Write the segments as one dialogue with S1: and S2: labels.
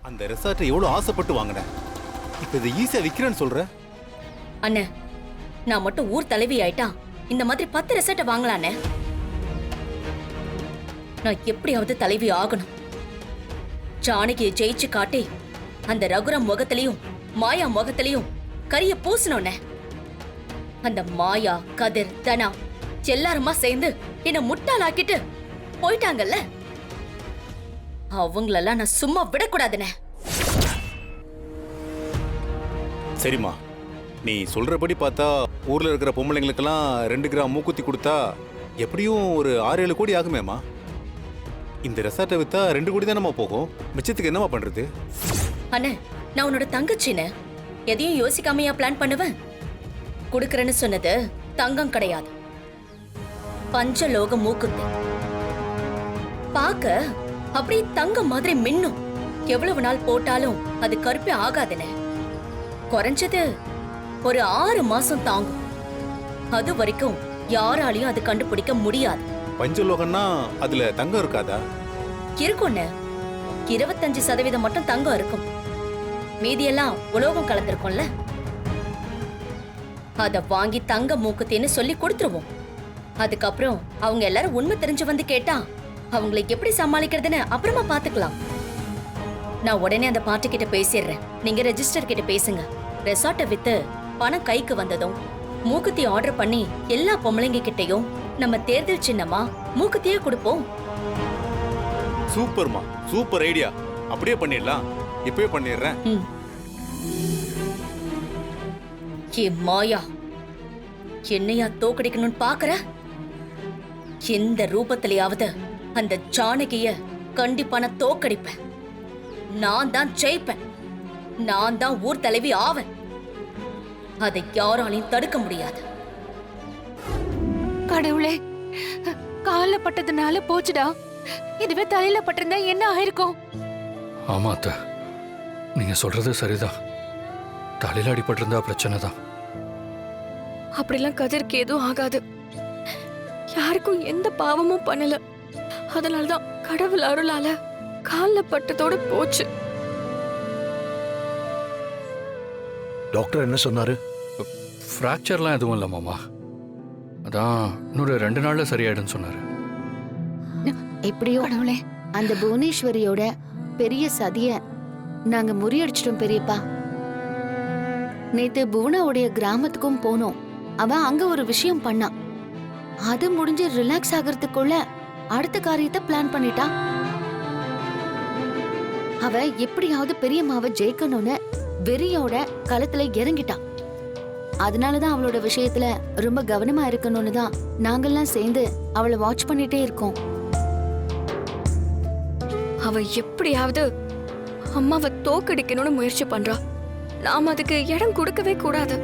S1: அந்த ரெசார்ட்டை எவ்வளவு ஆசைப்பட்டு வாங்கினேன். இப்ப இதை ஈஸியா விக்கிறேன்னு சொல்ற?
S2: அண்ணே, நான் மட்டும் ஊர் தலைவி ஆயிட்டா இந்த மாதிரி 10 ரெசார்ட்டை வாங்கலானே. நான் எப்படியாவது தலைவி ஆகணும். ஜானகியை ஜெயிச்சு காட்டி அந்த ரகுராம் முகத்திலையும் மாயா முகத்திலையும் கரிய பூசணும்னே. அந்த மாயா, கதிர், தனா எல்லாருமா சேர்ந்து என்ன முட்டாளாக்கிட்டு போயிட்டாங்கல்ல, அவங்களெல்லாம் நான் சும்மா விடக்கூடாதுனே.
S1: சரிம்மா, நீ சொல்றபடி பார்த்தா ஊர்ல இருக்கிற பொம்பளைங்களுக்கெல்லாம் 2 கிராம் மூக்குத்தி கொடுத்தா எப்படியும் ஒரு 6-7 கோடி ஆகுமேம்மா. இந்த ரெசார்ட்டை வித்தா 2 கோடி தானம்மா போகும். மிச்சத்துக்கு என்னம்மா பண்றது?
S2: அண்ணே, நான் உன்னோட தங்கச்சின்னு எதையும் யோசிக்காமையா பிளான் பண்ணுவேன். குடுக்கறேன்னு சொன்னது தங்கம் கிடையாது, பஞ்சலோக மூக்குத்தி. பாக்க அப்படியே தங்கம் மாதிரி மின்னும். எவ்வளவு நாள் போட்டாலும் அது கருப்பே ஆகாதுன்னு. குறைஞ்சது ஒரு 6 மாசம் தாங்கும். அது வரைக்கும் யாராலையும் அது கண்டுபிடிக்க முடியாது.
S1: பஞ்சலோகம்னா அதுல தங்கம் இருக்காதா?
S2: இருக்கும்னு 25% மட்டும் தங்கம் இருக்கும். மீதியெல்லாம் உலோகம் கலந்திருக்கும்ல. அத வாங்கி தங்க மூக்குத்தின்னு சொல்லி கொடுத்துருவோம். அதுக்கப்புறம் அவங்க எல்லாரும் உண்மை தெரிஞ்சு வந்து கேட்டா அவங்களை எப்படி சமாளிக்கிறதுன்னு அப்புறமா பாத்துக்கலாம். நான் உடனே அந்த பார்ட்டி கிட்ட பேசிடுறேன். நீங்க ரெஜிஸ்டர் கிட்ட பேசுங்க. ரெசார்ட்டை வித்து பணம் கைக்கு வந்ததும் மூக்குத்தி ஆர்டர் பண்ணி எல்லா பொம்பளைங்க கிட்டையும் நம்ம தேர்தல் சின்னமா மூக்குத்தியே கொடுப்போம்.
S1: சூப்பர்மா, சூப்பர் ஐடியா. அப்படியே பண்ணிடலாம். இப்பவே பண்ணிடுறேன்.
S2: ஏ மாயா, என்னையா தோக்கடிக்கணும்னு பாக்குற? எந்த ரூபத்திலேயாவது அந்த ஜானகிய கண்டிப்பா நான் தோக்கடிப்பேன். நான் தான் ஜெயிப்பேன். நான் தான் ஊர் தலைவி ஆவேன். அதை யாராலையும் தடுக்க முடியாது.
S3: கடவுளே, கால்ல பட்டதுனால போச்சுடா. இதுவே தலையில பட்டிருந்தா என்ன ஆயிருக்கும்?
S4: ஆமா அத்தை, நீங்க சொல்றது சரிதான். தலையில அடிபட்டிருந்தா பிரச்சனை தான்.
S3: அப்படிலாம் கதிர்க்கு எதுவும் ஆகாது. யாருக்கும் எந்த பாவமும் பண்ணல. அதனாலதான் கடவுள் அருளால கால்ல பட்டதோட போச்சு.
S5: டாக்டர் என்ன சொன்னாரு?
S4: ஃப்ராக்சர்லாம் எதுவும் இல்லை மாமா. அதான் இன்னொரு 2 நாள்ல சரியாயிடுன்னு சொன்னாரு.
S6: எப்படியோ
S3: கடவுளே,
S6: அந்த புவனேஸ்வரியோட பெரிய சதிய நாங்க முறியடிச்சிட்டோம் பெரியப்பா. நேத்து புவனாவுடைய கிராமத்துக்கும் போனோம். அவ அங்க ஒரு விஷயம் பண்ணா. அது முடிஞ்சு ரிலாக்ஸ் ஆகிறதுக்குள்ள அடுத்த காரியத்தை பிளான் பண்ணிட்டா. அவ எப்படியாவது பெரியம்மாவை ஜெயிக்கணும்னு வெறியோட களத்துல இறங்கிட்டா. அதனாலதான் அவளோட விஷயத்துல ரொம்ப கவனமா இருக்கணும்னு தான் நாங்கெல்லாம் சேர்ந்து அவளை வாட்ச் பண்ணிட்டே இருக்கோம்.
S3: அவ எப்படியாவது அம்மாவை தோக்கடிக்கணும்னு முயற்சி பண்றா. நாம அதுக்கு இடம் கொடுக்கவே கூடாது.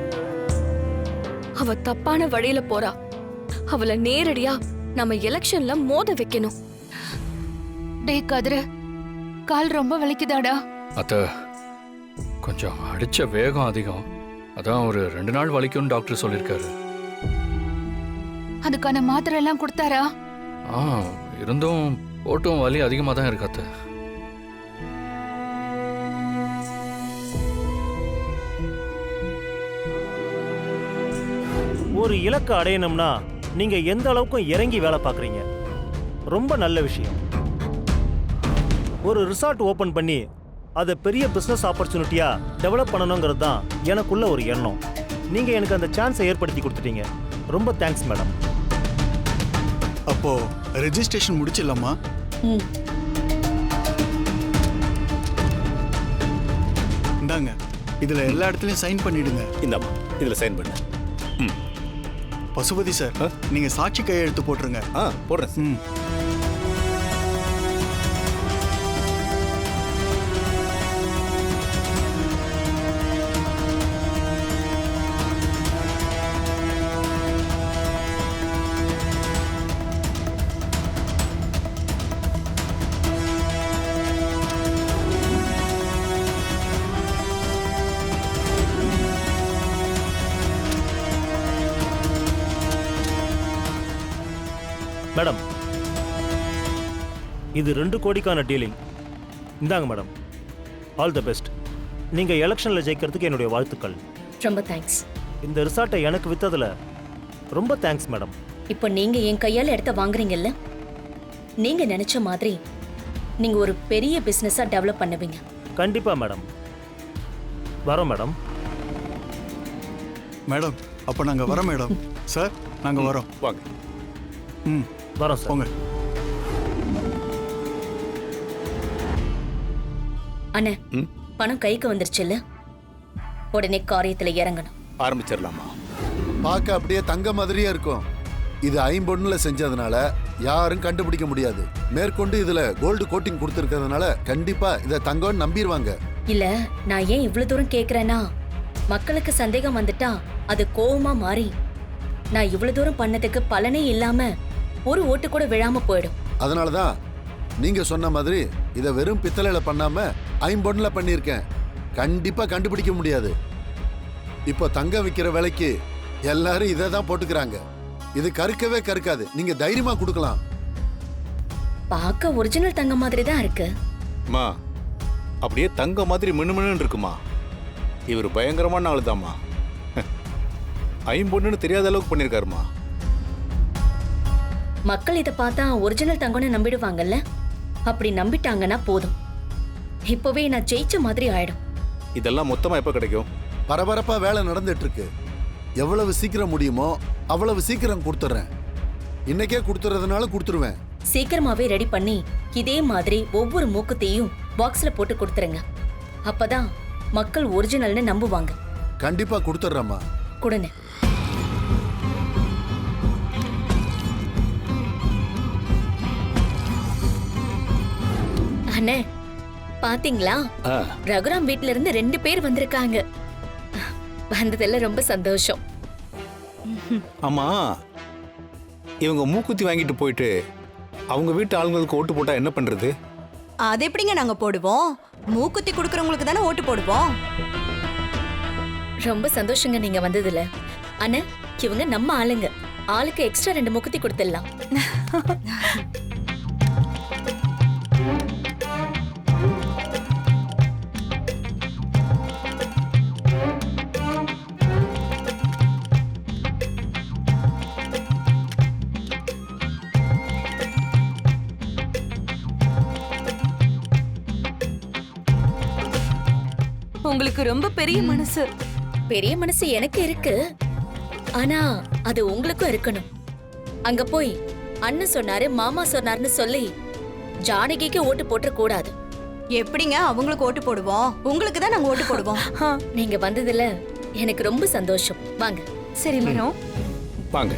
S3: அவ தப்பான வழியில போறா. அவளை நேரடியா நம்ம எலெக்ஷன்ல மோத வைக்கணும். டே கதிர, கால் ரொம்ப வலிக்குதாடா?
S4: அத்தை, கொஞ்சம் அடிச்ச வேகம் அதிகம். அதான் ஒரு 2 நாள் வலிக்கும்னு டாக்டர் சொல்லியிருக்காரு.
S3: அதுக்கான மாத்திரை எல்லாம் கொடுத்தாரா?
S4: இருந்தும் ஓட்டும் வலி அதிகமாக தான் இருக்கு அத்தை.
S7: ஒரு இலக்கை அடையணும்னா நீங்க எந்த அளவுக்கு இறங்கி வேலை பார்க்குறீங்க. ரொம்ப நல்ல விஷயம். ஒரு ரிசார்ட் ஓபன் பண்ணி அதை பெரிய பிசினஸ் ஆப்பர்ச்சுனிட்டியா டெவலப் பண்ணணுங்கிறது தான் எனக்குள்ள ஒரு எண்ணம். நீங்க எனக்கு அந்த சான்ஸை ஏற்படுத்தி கொடுத்துட்டீங்க. ரொம்ப தேங்க்ஸ் மேடம்.
S5: அப்போ ரெஜிஸ்ட்ரேஷன் முடிச்சிடலாமா? இந்தாங்க, இதுல எல்லா இடத்துலயும் சைன் பண்ணிடுங்க.
S1: இந்தாம்மா, இதுல சைன் பண்ணு.
S5: பசுபதி சார், நீங்க சாட்சி கையெழுத்து போட்டுருங்க.
S1: போடுறேன்.
S7: மேடம், இது 2 கோடிக்கான டீலிங். இந்தாங்க மேடம். All the best. நீங்கள் எலெக்ஷனில் ஜெயிக்கிறதுக்கு என்னுடைய வாழ்த்துக்கள்.
S2: ரொம்ப தேங்க்ஸ்.
S7: இந்த ரிசார்ட்டை எனக்கு விற்றதில் ரொம்ப தேங்க்ஸ் மேடம்.
S2: இப்போ நீங்க என் கையால இடத்த வாங்குறீங்கல்ல, நீங்க நினைச்ச மாதிரி நீங்க ஒரு பெரிய பிசினஸா டெவலப் பண்ணுவீங்க.
S7: கண்டிப்பாக மேடம். வரோம் மேடம்.
S5: மேடம் அப்போ நாங்கள் வரோம் மேடம். சார் நாங்கள் வரோம்.
S1: வாங்க.
S5: ம்
S7: வரோம் சார்.
S5: போங்க.
S2: அண்ணே,
S1: ம்?
S2: பணம் கைக்கு வந்துருச்சுல்ல, உடனே காரியத்துல இறங்கணும்.
S1: ஆரம்பிச்சிடலாமா?
S8: பார்க்க அப்படியே தங்க மாதிரியே இருக்கும். இது ஐம்பொன்னுல செஞ்சதுனால யாரும் கண்டுபிடிக்க முடியாது. மேற்கொண்டு இதுல கோல்டு கோட்டிங் கொடுத்துருக்கிறதுனால கண்டிப்பா இதை தங்கம்னு நம்பிடுவாங்க.
S2: இல்ல, நான் ஏன் இவ்வளவு தூரம் கேக்குறேன்னா, மக்களுக்கு சந்தேகம் வந்துட்டா அது கோவமா மாறி நான் இவ்வளவு தூரம் பண்ணதுக்கு பலனே இல்லாம ஒரு ஓட்டு கூட விழாம போயிடும்.
S8: அதனாலதான் நீங்க சொன்ன மாதிரி இதை வெறும் பித்தளையில பண்ணாம ஐம்பொன்னுல பண்ணியிருக்கேன். கண்டிப்பா கண்டுபிடிக்க முடியாது. இப்போ தங்கம் விற்கிற விலைக்கு எல்லாரும் இதை தான் போட்டுக்கிறாங்க. இது கருக்கவே கருக்காது. நீங்க தைரியமா கொடுக்கலாம்.
S2: பார்க்க ஒரிஜினல் தங்க மாதிரி தான் இருக்கு.
S1: அம்மா, அப்படியே தங்க மாதிரி மினுமினு இருக்குமா? இவர் பயங்கரமான ஆளு தாம்மா. ஐம்பொண்ணுன்னு தெரியாத அளவுக்கு பண்ணியிருக்காருமா.
S2: மக்கள் இதை பார்த்தா ஒரிஜினல் தங்கம்னு நம்பிடுவாங்கல்ல, அப்படி நம்பிட்டாங்கன்னா போதும், இப்பவே நான் ஜெயிச்ச மாதிரி ஆயிடும்.
S1: இதெல்லாம் மொத்தமா எப்ப கிடைக்கும்?
S8: பரபரப்பா வேலை நடந்துட்டு இருக்கு. எவ்வளவு சீக்கிரம் முடியுமோ அவ்வளவு சீக்கிரம் கொடுத்துட்றேன். இன்னைக்கே கொடுத்துறதுனால கொடுத்துருவேன்.
S2: சீக்கிரமாவே ரெடி பண்ணி இதே மாதிரி ஒவ்வொரு மூக்குத்தையும் பாக்ஸ்ல போட்டு கொடுத்துருங்க. அப்பதான் மக்கள் ஒரிஜினல்னு நம்புவாங்க.
S8: கண்டிப்பா கொடுத்துட்றேம்மா.
S2: கொடுங்க. அண்ணே, பாத்தீங்களா,
S1: ஆ,
S2: ரகுராம் வீட்ல இருந்து 2 பேர் வந்திருக்காங்க. வந்ததெல்லாம் ரொம்ப சந்தோஷம்.
S1: ஆமா, இவங்க மூக்குத்தி வாங்கிட்டு போயிட்டு அவங்க வீட்டு ஆளுங்களுக்கு ஓட்டு போட்டா என்ன பண்றது?
S9: அது எப்படிங்க நாங்க போடுவோம்? மூக்குத்தி குடுக்கறவங்களுக்கு தானே ஓட்டு போடுவோம்.
S2: ரொம்ப சந்தோஷங்க நீங்க வந்ததுல. அண்ணே, இவங்க நம்ம ஆளுங்க. ஆளுக்கு எக்ஸ்ட்ரா 2 மூக்குத்தி கொடுத்துடலாம்.
S9: உங்களுக்கு ரொம்ப பெரிய மனசு.
S2: பெரிய மனசு எனக்கு இருக்கு, ஆனா அது உங்களுக்கும் இருக்கணும். அங்க போய் அண்ணன் சொன்னாரு மாமா சொன்னாருன்னு சொல்லி ஜானகிக்கு ஓட்டு போட்டுற கூடாது.
S9: எப்படிங்க அவங்களுக்கு ஓட்டு போடுவோம்? உங்களுக்கு தான் நாங்க ஓட்டு போடுவோம்.
S2: நீங்க வந்ததுல எனக்கு ரொம்ப சந்தோஷம். வாங்க.
S9: சரி மனோ.
S1: வாங்க.